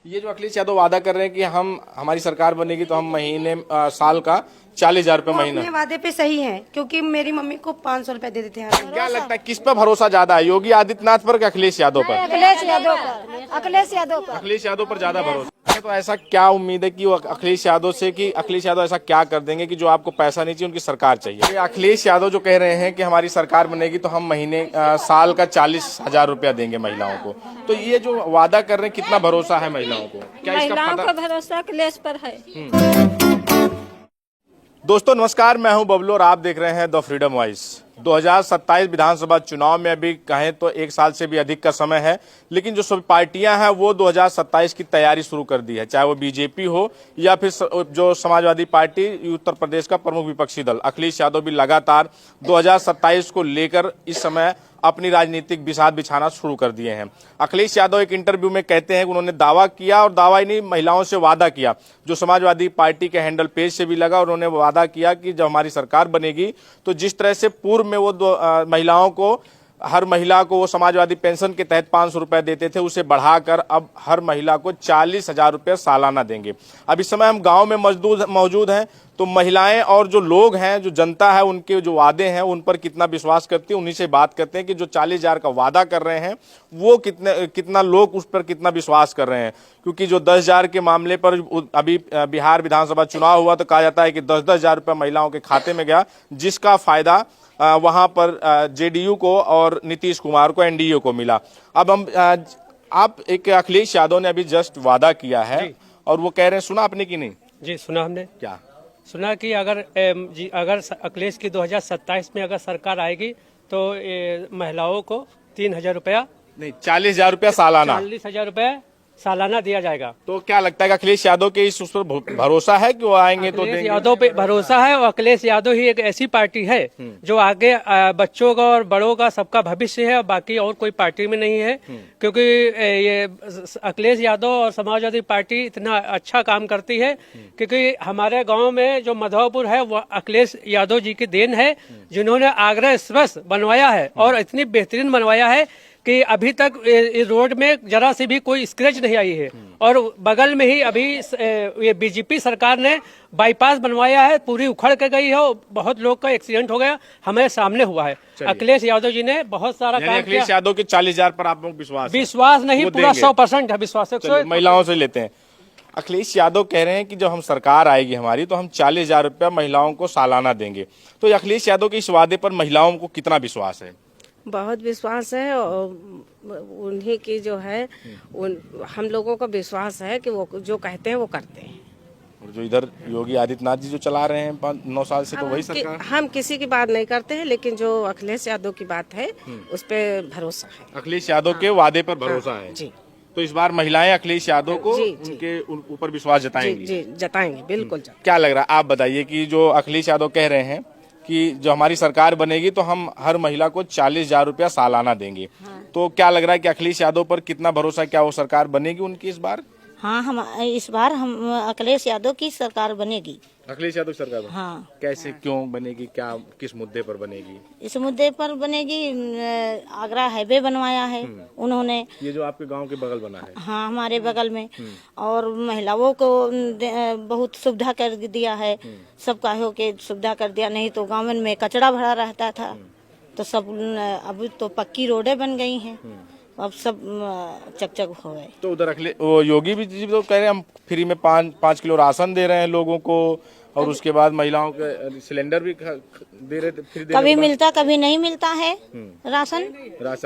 ये जो अखिलेश यादव वादा कर रहे हैं कि हमारी सरकार बनेगी तो हम महीने साल का 40,000 रुपये महीना। अपने वादे पे सही है, क्योंकि मेरी मम्मी को 500 रुपए दे देते हैं। क्या लगता है किस पर भरोसा ज्यादा है, योगी आदित्यनाथ पर कि अखिलेश यादव पर? अखिलेश यादव पर। अखिलेश यादव पर। अखिलेश यादव पर ज्यादा भरोसा है। तो ऐसा क्या उम्मीद है कि वो अखिलेश यादव से कि अखिलेश यादव ऐसा क्या कर देंगे कि जो आपको पैसा नहीं चाहिए उनकी सरकार चाहिए? अखिलेश यादव जो कह रहे हैं कि हमारी सरकार बनेगी तो हम महीने साल का 40,000 रुपया देंगे महिलाओं को, तो ये जो वादा कर रहे हैं कितना भरोसा है महिलाओं को? क्या इसका महिलाओं पता? को भरोसा अखिलेश पर है। दोस्तों नमस्कार, मैं हूं बबलू और आप देख रहे हैं द फ्रीडम वॉइस। 2027 विधानसभा चुनाव में अभी कहें तो एक साल से भी अधिक का समय है, लेकिन जो सभी पार्टियां हैं वो 2027 की तैयारी शुरू कर दी है, चाहे वो बीजेपी हो या फिर जो समाजवादी पार्टी उत्तर प्रदेश का प्रमुख विपक्षी दल अखिलेश यादव भी लगातार 2027 को लेकर इस समय अपनी राजनीतिक बिसात बिछाना शुरू कर दिए हैं। अखिलेश यादव एक इंटरव्यू में कहते हैं कि उन्होंने दावा किया, और दावा ही नहीं महिलाओं से वादा किया, जो समाजवादी पार्टी के हैंडल पेज से भी लगा, और उन्होंने वादा किया कि जब हमारी सरकार बनेगी तो जिस तरह से पूर्व में वो महिलाओं को, हर महिला को वो समाजवादी पेंशन के तहत 500 रुपए देते थे, उसे बढ़ाकर अब हर महिला को 40,000 रुपये सालाना देंगे। अब इस समय हम गांव में मौजूद हैं, तो महिलाएं और जो लोग हैं, जो जनता है, उनके जो वादे हैं उन पर कितना विश्वास करती है, उन्हीं से बात करते हैं कि जो 40,000 का वादा कर रहे हैं वो कितना लोग उस पर कितना विश्वास कर रहे हैं। क्योंकि जो 10,000 के मामले पर अभी बिहार विधानसभा चुनाव हुआ तो कहा जाता है कि 10-10 हजार रुपये महिलाओं के खाते में गया, जिसका फायदा वहां पर जेडीयू को और नीतीश कुमार को, एनडीए को मिला। अब हम आप एक अखिलेश यादव ने अभी जस्ट वादा किया है और वो कह रहे हैं, सुना आपने कि नहीं? जी सुना हमने। क्या सुना कि अगर अखिलेश की 2027 में अगर सरकार आएगी तो महिलाओं को 3,000 रुपया नहीं, 40,000 रुपया सालाना, 40,000 रुपया सालाना दिया जाएगा। तो क्या लगता है कि अखिलेश यादव के उस पर भरोसा है कि वो आएंगे तो देंगे? यादव पे भरोसा है, और अखिलेश यादव ही एक ऐसी पार्टी है जो आगे बच्चों का और बड़ों का सबका भविष्य है, और बाकी और कोई पार्टी में नहीं है। क्योंकि ये अखिलेश यादव और समाजवादी पार्टी इतना अच्छा काम करती है, क्योंकि हमारे गांव में जो मधोपुर है वो अखिलेश यादव जी की देन है, जिन्होंने आगरा एक्सप्रेस बनवाया है, और इतनी बेहतरीन बनवाया है कि अभी तक इस रोड में जरा सी भी कोई स्क्रैच नहीं आई है। और बगल में ही अभी ये बीजेपी सरकार ने बाईपास बनवाया है, पूरी उखड़ के गई है, बहुत लोग का एक्सीडेंट हो गया, हमारे सामने हुआ है। अखिलेश यादव जी ने बहुत सारा काम किया। अखिलेश यादव के 40,000 पर आप लोग विश्वास नहीं, पूरा 100% है विश्वास। महिलाओं से लेते हैं। अखिलेश यादव कह रहे हैं कि जब हम सरकार आएगी हमारी तो हम 40,000 रुपया महिलाओं को सालाना देंगे। तो अखिलेश यादव के इस वादे पर महिलाओं को कितना विश्वास है? बहुत विश्वास है, और उन्हीं की जो है हम लोगों को विश्वास है कि वो जो कहते हैं वो करते हैं। और जो इधर योगी आदित्यनाथ जी जो चला रहे हैं 9 साल से, तो वही सरकार। हम किसी की बात नहीं करते हैं, लेकिन जो अखिलेश यादव की बात है उस पर भरोसा है। अखिलेश यादव के वादे पर भरोसा है जी। तो इस बार महिलाएं अखिलेश यादव को उनके ऊपर विश्वास जताएंगी? जी जताएंगे, बिल्कुल। क्या लग रहा है, आप बताइए कि जो अखिलेश यादव कह रहे हैं कि जो हमारी सरकार बनेगी तो हम हर महिला को 40,000 रुपया सालाना देंगे, तो क्या लग रहा है कि अखिलेश यादव पर कितना भरोसा, क्या वो सरकार बनेगी उनकी इस बार? हाँ, हम इस बार हम अखिलेश यादव की सरकार बनेगी। अखिलेश यादव सरकार हाँ। कैसे, क्यों बनेगी, क्या किस मुद्दे पर बनेगी? इस मुद्दे पर बनेगी, आगरा हाईवे बनवाया है उन्होंने, ये जो आपके गांव के बगल बना है। हाँ, हमारे बगल में, और महिलाओं को बहुत सुविधा कर दिया है, सबका हो के सुविधा कर दिया। नहीं तो गाँव में कचरा भरा रहता था, तो सब अभी तो पक्की रोडें बन गई हैं, अब सब चकचक हो गए। तो उधर योगी भी जी तो कह रहे हैं हम फ्री में 5 किलो राशन दे रहे हैं लोगों को, और उसके बाद महिलाओं के सिलेंडर भी दे रहे थे, फ्री कभी मिलता कभी नहीं मिलता है राशन,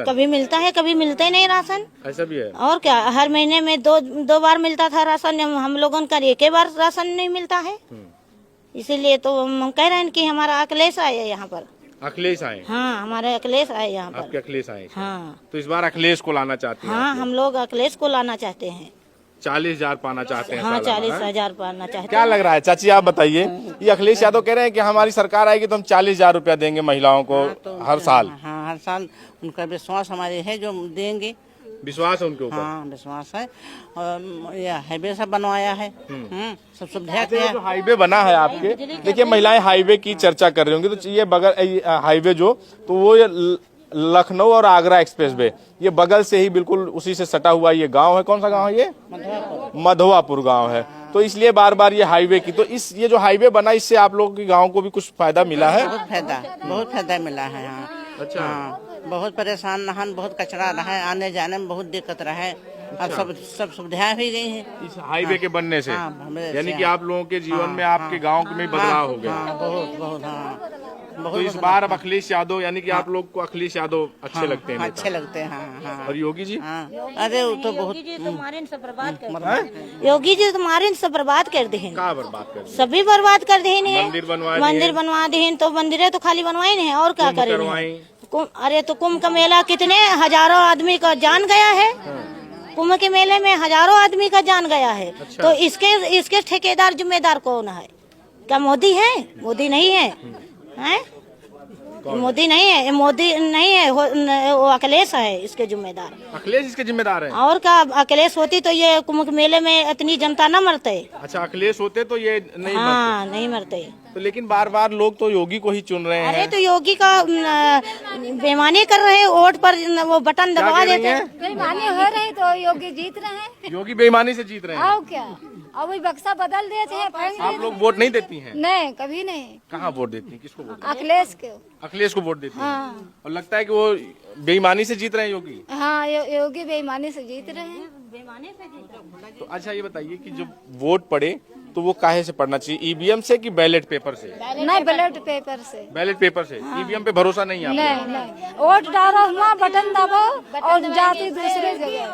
कभी मिलता है कभी मिलता ही नहीं राशन। ऐसा भी है? और क्या, हर महीने में दो बार मिलता था राशन, हम लोगों का एक बार राशन नहीं मिलता है। इसीलिए तो हम कह रहे हैं कि हमारा अखिलेश आए यहाँ पर। अखिलेश आए? हाँ, हमारे अखिलेश आए यहाँ पर। आपके अखिलेश आए? हाँ। तो इस बार अखिलेश को लाना चाहते हैं? हाँ, हम लोग अखिलेश को लाना चाहते हैं। 40,000 पाना चाहते हैं? हाँ, 40,000 पाना चाहते हैं। क्या लग रहा है चाची, आप बताइए? ये अखिलेश यादव कह रहे हैं कि हमारी सरकार आएगी तो हम 40,000 रुपया देंगे महिलाओं को हर साल। हाँ, हर साल उनका विश्वास हमारे है जो देंगे। विश्वास है उनके ऊपर? हाँ, विश्वास है। और ये हाईवे सब बनवाया है, सब सुविधा किया है। जो हाईवे बना है आपके, देखिए महिलाएं हाईवे की चर्चा कर रही होंगी, तो ये बगल हाईवे जो, तो वो लखनऊ और आगरा एक्सप्रेस वे, ये बगल से ही बिल्कुल उसी से सटा हुआ ये गांव है। कौन सा गांव है ये? मधवापुर गांव है। तो इसलिए बार बार ये हाईवे की, तो ये जो हाईवे बना इससे आप लोगों के गांव को भी कुछ फायदा मिला है? बहुत फायदा मिला है। हाँ अच्छा। हाँ, बहुत परेशान नहन, बहुत कचरा रहे, आने जाने में बहुत दिक्कत रहे। अब सब सुविधाएं भी गई हैं इस हाईवे के बनने से। यानी कि आप लोगों के जीवन में, आपके गांव में बदलाव हो गया। बहुत बहुत। हाँ तो इस बार अब अखिलेश यादव, यानी कि आप लोग को अखिलेश यादव अच्छे लगते हैं? अच्छे लगते हैं। हाँ। और योगी जी? हाँ, अरे वो तो बहुत योगी जी तो मारे सब बर्बाद कर दे हैं। कहाँ बर्बाद कर? सभी बर्बाद कर दे हैं। मंदिर बनवा दे हैं, तो मंदिर तो खाली बनवाए नहीं है और क्या करेंगे। अरे तो कुंभ का मेला कितने हजारों आदमी का जान गया है। कुंभ के मेले में हजारों आदमी का जान गया है। अच्छा। तो इसके ठेकेदार जिम्मेदार कौन है? क्या मोदी है? मोदी नहीं है, हैं? मोदी नहीं है, मोदी नहीं है, वो अखिलेश है इसके जिम्मेदार। अखिलेश इसके जिम्मेदार है? और क्या, अखिलेश होती तो ये कुंभ मेले में इतनी जनता न मरते। अच्छा, अखिलेश होते तो ये नहीं हाँ, नहीं मरते। तो लेकिन बार बार लोग तो योगी को ही चुन रहे अरे हैं। तो योगी का बेईमानी कर रहे हैं, वोट पर वो बटन दबा देते हैं। बेईमानी हो रही तो योगी जीत रहे हैं। योगी बेईमानी से जीत रहे हैं। आओ क्या, अब वही बक्सा बदल देते हैं। आप लोग वोट नहीं देती हैं? नहीं, कभी नहीं। कहाँ वोट देती हैं? किसको वोट? अखिलेश को। अखिलेश को वोट देती हैं। हाँ और लगता है कि वो बेईमानी से जीत रहे हैं योगी। हाँ, योगी बेईमानी से जीत रहे हैं। तो अच्छा ये बताइए कि जब वोट पड़े तो वो काहे से पड़ना चाहिए, ईवीएम से कि बैलेट पेपर से? नहीं, बैलेट पेपर से। बैलेट पेपर से। ईवीएम पे भरोसा नहीं है आप लोगों नहीं, वोट डालो, वहाँ बटन दबो और जाती दूसरे जगह।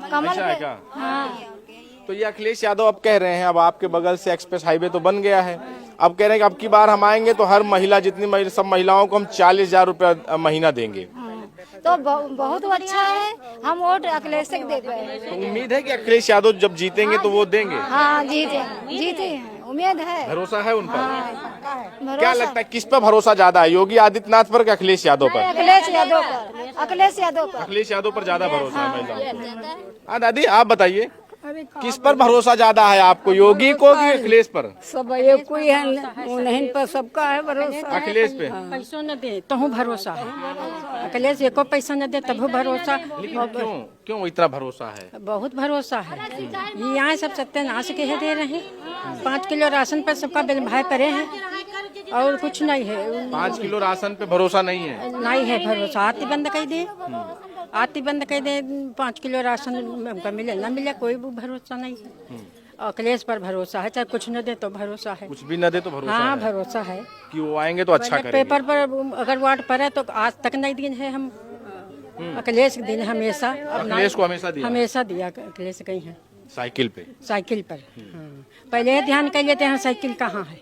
कमल अच्छा है पे। क्या? हाँ, तो ये अखिलेश यादव अब कह रहे हैं, अब आपके बगल से एक्सप्रेस हाईवे तो बन गया है, अब कह रहे हैं कि अब की बार हम आएंगे तो हर महिला, जितनी सब महिलाओं को हम 40,000 रुपया महीना देंगे। तो बहुत अच्छा है। हम वोट अखिलेश को दे पाए। तो उम्मीद है कि अखिलेश यादव जब जीतेंगे तो वो देंगे? हाँ, जीते हैं, उम्मीद है। भरोसा है उन पर? भरोसा। क्या लगता है किस पर भरोसा ज्यादा है, योगी आदित्यनाथ पर कि अखिलेश यादव पर? अखिलेश यादव पर। अखिलेश यादव पर। अखिलेश यादव पर ज्यादा भरोसा है महिलाओं को। हाँ दादी, आप बताइए किस पर भरोसा ज्यादा है आपको, योगी को कि अखिलेश पर? सब ये कोई है नहीं पर सबका है भरोसा। अखिलेश पे? पैसों न दे तो भरोसा है। अखिलेश एको पैसा न दे तब भरोसा। लेकिन क्यों इतना भरोसा है? बहुत भरोसा है। ये यहाँ सब सत्यानाश के है दे रहे हैं। 5 किलो राशन पर सबका बिल भाई पड़े हैं और कुछ नहीं है। 5 किलो राशन पे भरोसा नहीं है? नहीं है भरोसा। आती बंद कर दे, आती बंद कर दे। 5 किलो राशन हमको मिले ना मिले, कोई भी भरोसा नहीं है। अखिलेश पर भरोसा है, चाहे कुछ न दे तो भरोसा है। कुछ भी न दे तो भरोसा हाँ, है भरोसा है कि वो आएंगे तो अच्छा करेंगे। पेपर पर अगर वोट पड़े तो आज तक नहीं दिन है। हम अखिलेश के दिन हमेशा, अखिलेश को हमेशा दिया अखिलेश कहीं है साइकिल पे, साइकिल पर। हाँ। पहले ध्यान कर लेते हैं साइकिल कहाँ है।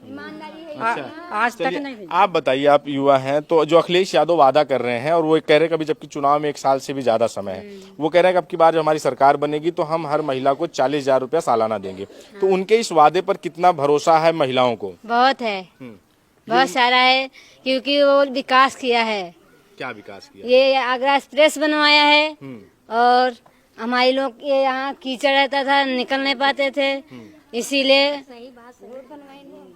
आज तक नहीं। आप बताइए, आप युवा हैं, तो जो अखिलेश यादव वादा कर रहे हैं और वो कह रहे हैं कि अभी जबकि चुनाव में 1 साल से भी ज्यादा समय है, वो कह रहे हैं कि अब की बार जब हमारी सरकार बनेगी तो हम हर महिला को 40,000 रुपया सालाना देंगे। तो उनके इस वादे पर कितना भरोसा है महिलाओं को? बहुत है, बहुत सारा है, क्योंकि वो विकास किया है। क्या विकास किया? ये आगरा एक्सप्रेस बनवाया है और हमारे लोग ये यहाँ कीचड़ रहता था, निकल नहीं पाते थे, इसीलिए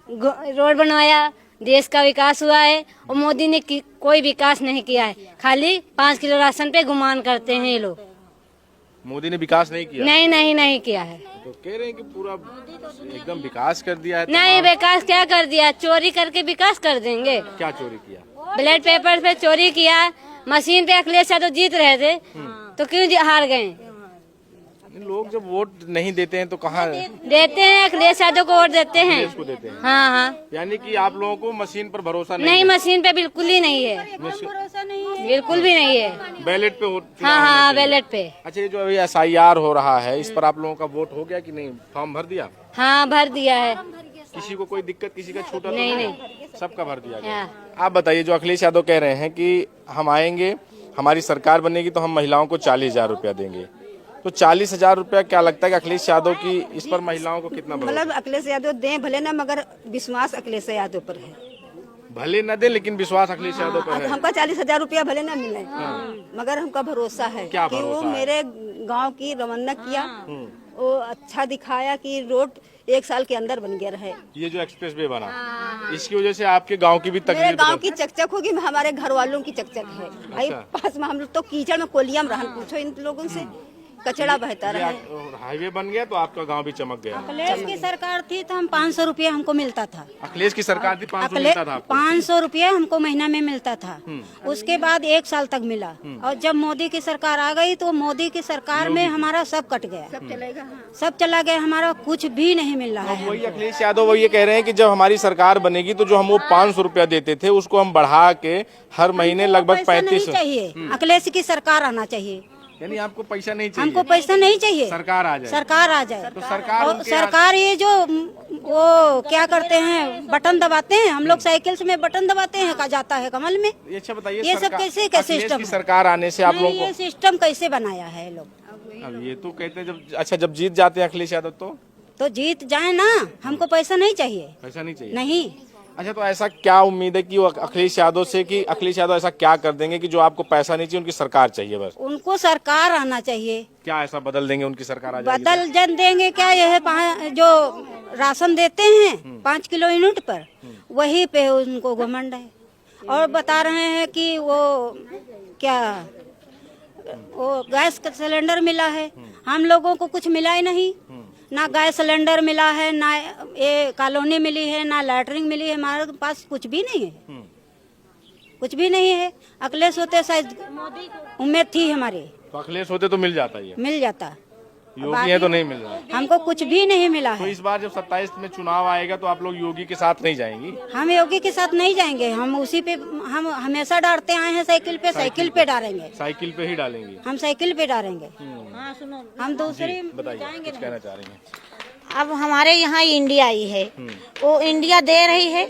रोड बनवाया। देश का विकास हुआ है और मोदी ने कोई विकास नहीं किया है। खाली 5 किलो राशन पे गुमान करते हैं ये लोग। मोदी ने विकास नहीं किया? नहीं किया है। तो कह रहे हैं कि पूरा एकदम विकास कर दिया है। नहीं, विकास क्या कर दिया? चोरी करके विकास कर देंगे। क्या चोरी किया? बैलेट पेपर पे चोरी किया। मशीन पे अखिलेश यादव जीत रहे थे तो क्यों हार गए? लोग जब वोट नहीं देते हैं तो कहाँ देते हैं? अखिलेश यादव को वोट देते हैं। को देते हैं? हाँ। यानी कि आप लोगों को मशीन पर भरोसा नहीं नहीं, है? मशीन पे बिल्कुल ही नहीं है, बिल्कुल भी नहीं है। बैलेट पे हाँ, बैलेट पे। अच्छा, ये जो अभी SIR हो रहा है, इस पर आप लोगों का वोट हो गया कि नहीं? फॉर्म भर दिया? हाँ, भर दिया है। किसी को कोई दिक्कत, किसी का छूटा? नहीं, सबका भर दिया गया। आप बताइए, जो अखिलेश यादव कह रहे हैं कि हम आएंगे, हमारी सरकार बनेगी तो हम महिलाओं को 40,000 रुपया देंगे, तो 40,000 रुपया क्या लगता है कि अखिलेश यादव की इस पर महिलाओं को कितना भरोसा? मतलब अखिलेश यादव दें भले ना, मगर विश्वास अखिलेश यादव पर है। भले न दे लेकिन विश्वास अखिलेश यादव पर है। हमका 40,000 रुपया भले ना मिले, मगर हमका भरोसा है क्या कि भरोसा वो है? मेरे गांव की रवाना किया। वो अच्छा दिखाया कि रोड 1 साल के अंदर बन गया रहे। ये जो एक्सप्रेस वे बना, इसकी वजह से आपके गांव की भी मेरे तकलीफ गांव की चकचक होगी, हमारे घर वालों की चकचक है। भाई पास में हम लोग तो कीचड़ में कोलिया में रहन, पूछो इन लोगों से, कचड़ा बहता रहे। हाईवे बन गया तो आपका गांव भी चमक गया। अखिलेश की सरकार थी तो हम 500 रुपये हमको मिलता था। अखिलेश की सरकार थी 500 मिलता था आपको? 500 रुपये हमको महीना में मिलता था। उसके बाद 1 साल तक मिला, और जब मोदी की सरकार आ गई तो मोदी की सरकार में हमारा सब कट गया, सब चला गया, हमारा कुछ भी नहीं मिल रहा है। वही अखिलेश यादव वो ये कह रहे हैं कि जब हमारी सरकार बनेगी तो जो हम वो 500 रुपया देते थे उसको हम बढ़ा के हर महीने लगभग पैसा नहीं 35। चाहिए, अखिलेश की सरकार आना चाहिए। यानी आपको पैसा नहीं चाहिए, हमको पैसा नहीं चाहिए, सरकार आ जाए। सरकार आ जाए। तो सरकार और उनके सरकार ये जो वो क्या करते हैं, बटन दबाते हैं, हम लोग साइकिल में बटन दबाते हैं, का जाता है कमल में। ये अच्छा बताइए, ये सब कैसे कैसे अखिलेश सिस्टम की है? सरकार आने से आप नहीं, लोगों ये सिस्टम कैसे बनाया है लोग? अब ये तो कहते हैं जब जीत जाते हैं अखिलेश यादव तो जीत जाए ना, हमको पैसा नहीं चाहिए। पैसा नहीं चाहिए। नहीं, अच्छा, तो ऐसा क्या उम्मीद है कि वो अखिलेश यादव से, कि अखिलेश यादव ऐसा क्या कर देंगे कि जो आपको पैसा नहीं चाहिए, उनकी सरकार चाहिए बस? उनको सरकार आना चाहिए। क्या ऐसा बदल देंगे, उनकी सरकार आ जाएगी? बदल जन देंगे क्या? यह जो राशन देते हैं 5 किलो यूनिट पर, वही पे उनको घमंड है। और बता रहे हैं कि वो क्या, वो गैस का सिलेंडर मिला है, हम लोगों को कुछ मिला ही नहीं। ना गैस सिलेंडर मिला है, ना ये कॉलोनी मिली है, ना लैटरिन मिली है, हमारे पास कुछ भी नहीं है, कुछ भी नहीं है। अखिलेश होते शायद उम्मीद थी हमारी, तो अखिलेश होते तो मिल जाता ये, मिल जाता। योगी है तो नहीं मिल रहा। हमको कुछ भी नहीं मिला तो है। इस बार जब 27 में चुनाव आएगा तो आप लोग योगी के साथ नहीं जाएंगी? हम योगी के साथ नहीं जाएंगे, हम उसी पे, हम हमेशा डालते आए हैं साइकिल पे डालेंगे, साइकिल पे ही डालेंगे। हम साइकिल पे डालेंगे। हाँ सुनो, हम दूसरे बताइए, जाएंगे कुछ नहीं। कहना चाह रही हैं? अब हमारे यहाँ इंडिया आई है, वो इंडिया दे रही है,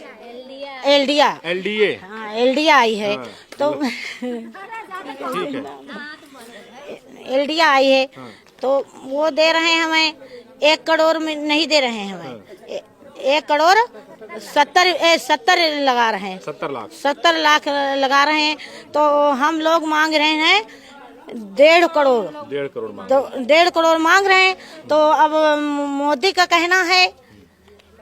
एलडीआ, एलडीए, हाँ एलडीआ आई है, तो ठीक है, एलडीआ आई है, तो वो दे रहे हैं हमें 1 करोड़ में नहीं दे रहे हैं हमें, 1 करोड़ 70 लगा रहे हैं, 70 लाख 70 लाख लगा रहे हैं। तो हम लोग मांग रहे हैं 1.5 करोड़, 1.5 करोड़ मांग। 1.5 करोड़ मांग रहे हैं। तो अब मोदी का कहना है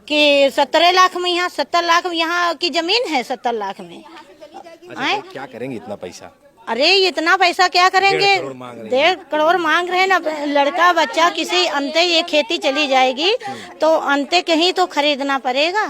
कि 17 लाख में, यहाँ 70 लाख में यहाँ की जमीन है, 70 लाख में। अच्छा, तो क्या करेंगे इतना पैसा? अरे इतना पैसा क्या करेंगे? 1.5 करोड़ मांग रहे हैं। 1.5 करोड़ मांग रहे हैं ना। लड़का बच्चा किसी अंते ये खेती चली जाएगी तो अंते कहीं तो खरीदना पड़ेगा।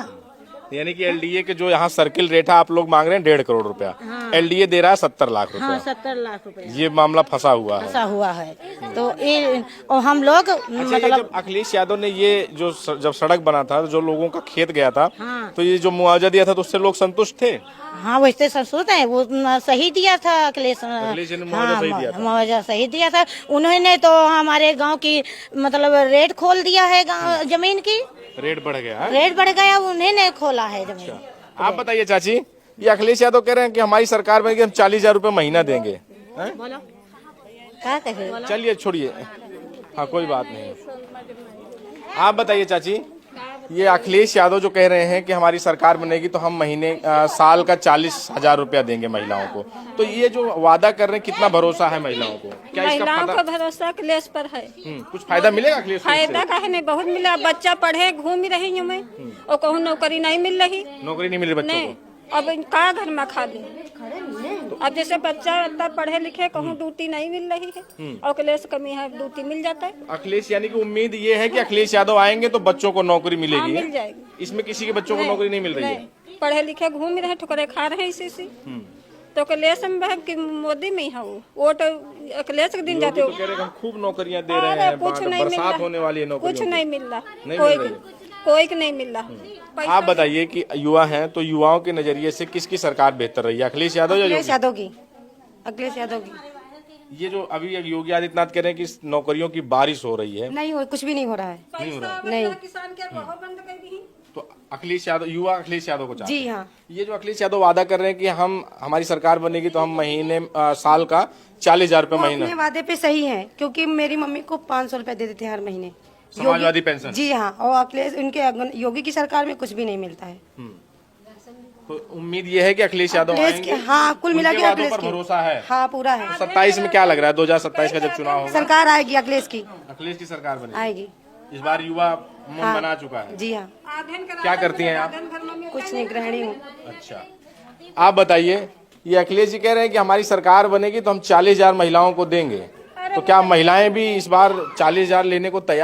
यानी कि एलडीए के जो यहाँ सर्किल रेट है आप लोग मांग रहे हैं 1.5 करोड़ रुपया, एलडीए दे रहा है 70 लाख रुपया। हाँ 70 लाख रुपए ये मामला फंसा हुआ है। ऐसा हुआ है। तो ये और हम लोग अच्छा, ये मतलब जब अखिलेश यादव ने ये जो जब सड़क बना था, जो लोगों का खेत गया था, हाँ। तो ये जो मुआवजा दिया था तो उससे लोग संतुष्ट थे? हाँ वैसे संतुष्ट है, वो सही दिया था अखिलेश ने मुआवजा सही दिया था। मुआवजा सही दिया था। उन्होंने तो हमारे गांव की मतलब रेट खोल दिया है, जमीन की रेट बढ़ गया है? रेट बढ़ गया, उन्होंने खोला है जमीन। आप बताइए चाची, ये अखिलेश यादव कह रहे हैं कि हमारी सरकार में हम 40,000 रुपए महीना देंगे। बोलो क्या कहे? चलिए छोड़िए, हाँ कोई बात नहीं। आप बताइए चाची, ये अखिलेश यादव जो कह रहे हैं कि हमारी सरकार बनेगी तो हम महीने साल का 40,000 रुपया देंगे महिलाओं को, तो ये जो वादा कर रहे हैं कितना भरोसा है महिलाओं को? क्या इसका महिलाओं फायदा? का भरोसा अखिलेश पर है। कुछ फायदा मिलेगा अखिलेश को इससे? फायदा काहे नहीं, बहुत मिला। बच्चा पढ़े घूम रही हूँ मैं, और कहूँ नौकरी नहीं मिल रही। नौकरी नहीं मिल रही बच्चों नहीं, को? अब का घर में खा ले। अब जैसे बच्चा इतना पढ़े लिखे, कहूँ ड्यूटी नहीं मिल रही है, और अखिलेश कमी है, ड्यूटी मिल जाता है। अखिलेश यानी कि उम्मीद ये है कि अखिलेश यादव आएंगे तो बच्चों को नौकरी मिलेगी। हाँ, मिल जाएगी। इसमें किसी के बच्चों को नौकरी नहीं मिल रही है? नहीं, पढ़े लिखे घूम रहे, ठुकरे खा रहे इसी से। तो अखिलेश में है कि मोदी में है वो तो अखिलेश के दिन जाते तो हो। कह रहे हैं हम खूब नौकरियां दे रहे अरे हैं, कुछ नहीं मिल बरसात रहा, होने वाली है नौकरियों कुछ की। नहीं मिल रहा, नहीं कोई मिल रही कोई नहीं मिल रहा। आप बताइए कि युवा हैं तो युवाओं के नजरिए से किसकी सरकार बेहतर रही है, अखिलेश यादव या अखिलेश योगी? यादव की, अखिलेश यादव की। ये जो अभी योगी आदित्यनाथ कह रहे हैं कि नौकरियों की बारिश हो रही है, नहीं हो, कुछ भी नहीं हो रहा है। नहीं, किसान के बहुत बंद कर दी। तो अखिलेश यादव, युवा अखिलेश यादव को चाहते हैं। जी हाँ। ये जो अखिलेश यादव वादा कर रहे हैं कि हमारी सरकार बनेगी तो हम महीने साल का 40,000 रुपए वो महीना। अपने वादे पे सही है, क्योंकि मेरी मम्मी को 500 रुपए दे देते हैं हर महीने, समाजवादी पेंशन। जी हाँ। और अखिलेश, उनके योगी की सरकार में कुछ भी नहीं मिलता है। तो उम्मीद ये है कि अखिलेश यादव अखिलेश आएंगे। के हाँ कुल मिला के उनके वादों अखिलेश पर की भरोसा है। हाँ पूरा है। 27 में क्या लग रहा है 2027 का जब चुनाव होगा सरकार आएगी अखिलेश की अखिलेश की सरकार बनेगी। आएगी। इस बार युवा मन हाँ। बना चुका है। जी हाँ। क्या करती हैं आप? कुछ नहीं, गृहिणी हूँ। अच्छा, आप बताइए, ये अखिलेश जी कह रहे हैं कि हमारी सरकार बनेगी तो हम 40,000 महिलाओं को देंगे, तो क्या महिलाएं भी इस बार 40,000 लेने को तैयार